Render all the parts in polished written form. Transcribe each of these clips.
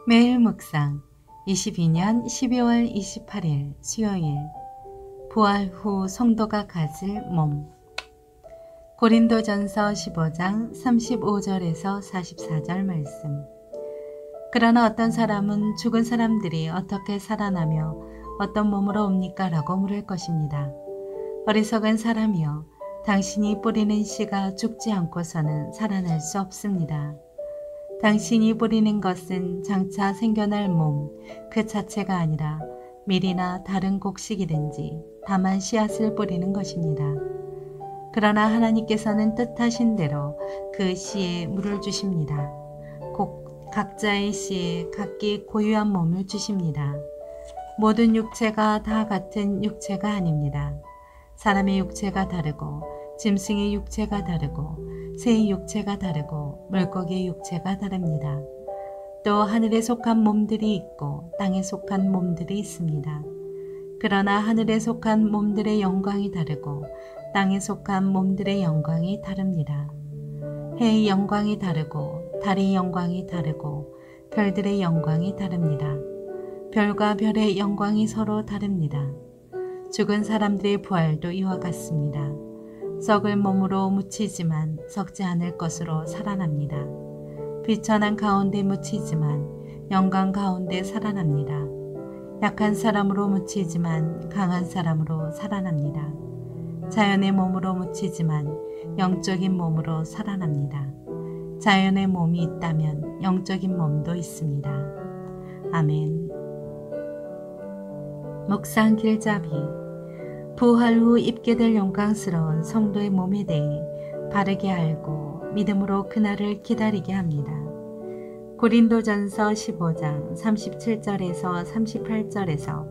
매일 묵상 22년 12월 28일 수요일 부활 후 성도가 가질 몸 고린도전서 15장 35절에서 44절 말씀. 그러나 어떤 사람은 죽은 사람들이 어떻게 살아나며 어떤 몸으로 옵니까? 라고 물을 것입니다. 어리석은 사람이여, 당신이 뿌리는 씨가 죽지 않고서는 살아날 수 없습니다. 당신이 뿌리는 것은 장차 생겨날 몸 그 자체가 아니라 밀이나 다른 곡식이든지 다만 씨앗을 뿌리는 것입니다. 그러나 하나님께서는 뜻하신 대로 그 씨에 물을 주십니다. 각자의 씨에 각기 고유한 몸을 주십니다. 모든 육체가 다 같은 육체가 아닙니다. 사람의 육체가 다르고 짐승의 육체가 다르고 새의 육체가 다르고 물고기의 육체가 다릅니다. 또 하늘에 속한 몸들이 있고 땅에 속한 몸들이 있습니다. 그러나 하늘에 속한 몸들의 영광이 다르고 땅에 속한 몸들의 영광이 다릅니다. 해의 영광이 다르고 달의 영광이 다르고 별들의 영광이 다릅니다. 별과 별의 영광이 서로 다릅니다. 죽은 사람들의 부활도 이와 같습니다. 썩을 몸으로 묻히지만 썩지 않을 것으로 살아납니다. 비천한 가운데 묻히지만 영광 가운데 살아납니다. 약한 사람으로 묻히지만 강한 사람으로 살아납니다. 자연의 몸으로 묻히지만 영적인 몸으로 살아납니다. 자연의 몸이 있다면 영적인 몸도 있습니다. 아멘. 묵상 길잡이. 부활 후 입게 될 영광스러운 성도의 몸에 대해 바르게 알고 믿음으로 그날을 기다리게 합니다. 고린도전서 15장 37절에서 38절에서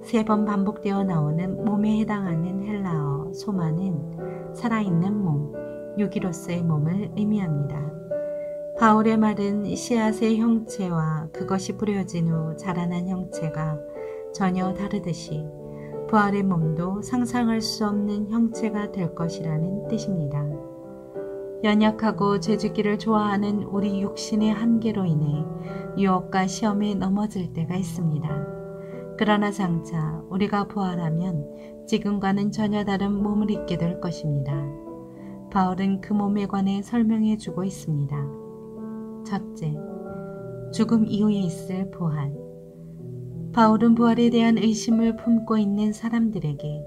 3번 반복되어 나오는 몸에 해당하는 헬라어 소마는 살아있는 몸, 유기로서의 몸을 의미합니다. 바울의 말은 씨앗의 형체와 그것이 뿌려진 후 자라난 형체가 전혀 다르듯이 부활의 몸도 상상할 수 없는 형체가 될 것이라는 뜻입니다. 연약하고 죄짓기를 좋아하는 우리 육신의 한계로 인해 유혹과 시험에 넘어질 때가 있습니다. 그러나 장차 우리가 부활하면 지금과는 전혀 다른 몸을 입게 될 것입니다. 바울은 그 몸에 관해 설명해 주고 있습니다. 첫째, 죽음 이후에 있을 부활. 바울은 부활에 대한 의심을 품고 있는 사람들에게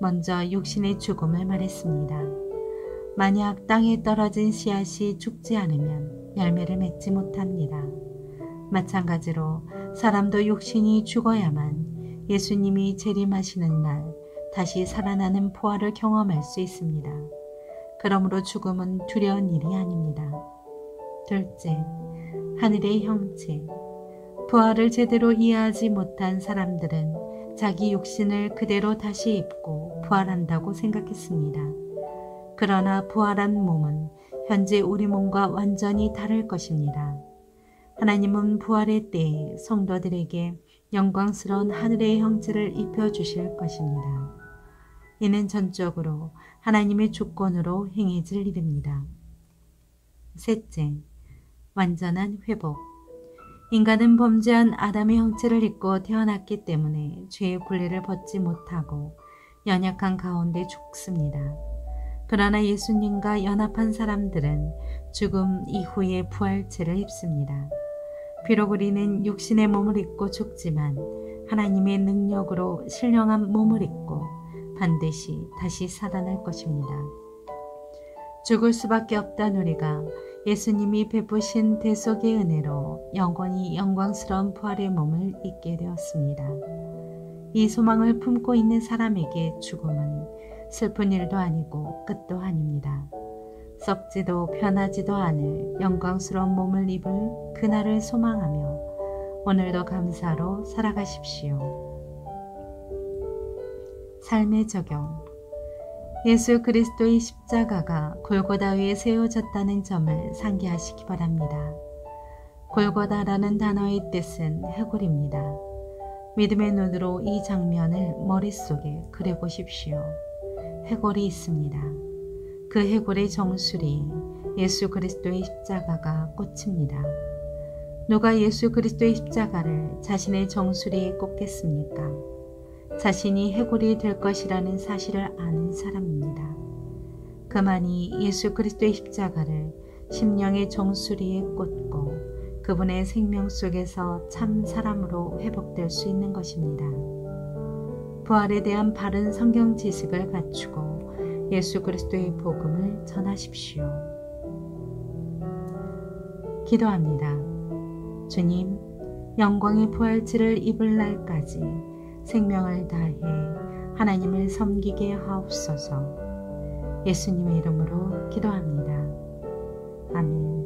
먼저 육신의 죽음을 말했습니다. 만약 땅에 떨어진 씨앗이 죽지 않으면 열매를 맺지 못합니다. 마찬가지로 사람도 육신이 죽어야만 예수님이 재림하시는 날 다시 살아나는 부활을 경험할 수 있습니다. 그러므로 죽음은 두려운 일이 아닙니다. 둘째, 하늘의 형체. 부활을 제대로 이해하지 못한 사람들은 자기 육신을 그대로 다시 입고 부활한다고 생각했습니다. 그러나 부활한 몸은 현재 우리 몸과 완전히 다를 것입니다. 하나님은 부활의 때에 성도들에게 영광스러운 하늘의 형체를 입혀주실 것입니다. 이는 전적으로 하나님의 주권으로 행해질 일입니다. 셋째, 완전한 회복. 인간은 범죄한 아담의 형체를 입고 태어났기 때문에 죄의 굴레를 벗지 못하고 연약한 가운데 죽습니다. 그러나 예수님과 연합한 사람들은 죽음 이후에 부활체를 입습니다. 비록 우리는 육신의 몸을 입고 죽지만 하나님의 능력으로 신령한 몸을 입고 반드시 다시 살아날 것입니다. 죽을 수밖에 없던 우리가 예수님이 베푸신 대속의 은혜로 영원히 영광스러운 부활의 몸을 입게 되었습니다. 이 소망을 품고 있는 사람에게 죽음은 슬픈 일도 아니고 끝도 아닙니다. 썩지도 변하지도 않을 영광스러운 몸을 입을 그날을 소망하며 오늘도 감사로 살아가십시오. 삶의 적용. 예수 그리스도의 십자가가 골고다 위에 세워졌다는 점을 상기하시기 바랍니다. 골고다라는 단어의 뜻은 해골입니다. 믿음의 눈으로 이 장면을 머릿속에 그려보십시오. 해골이 있습니다. 그 해골의 정수리 예수 그리스도의 십자가가 꽃입니다. 누가 예수 그리스도의 십자가를 자신의 정수리에 꽂겠습니까? 자신이 해골이 될 것이라는 사실을 아는 사람입니다. 그만이 예수 그리스도의 십자가를 심령의 정수리에 꽂고 그분의 생명 속에서 참 사람으로 회복될 수 있는 것입니다. 부활에 대한 바른 성경 지식을 갖추고 예수 그리스도의 복음을 전하십시오. 기도합니다. 주님, 영광의 부활체를 입을 날까지 생명을 다해 하나님을 섬기게 하옵소서. 예수님의 이름으로 기도합니다. 아멘.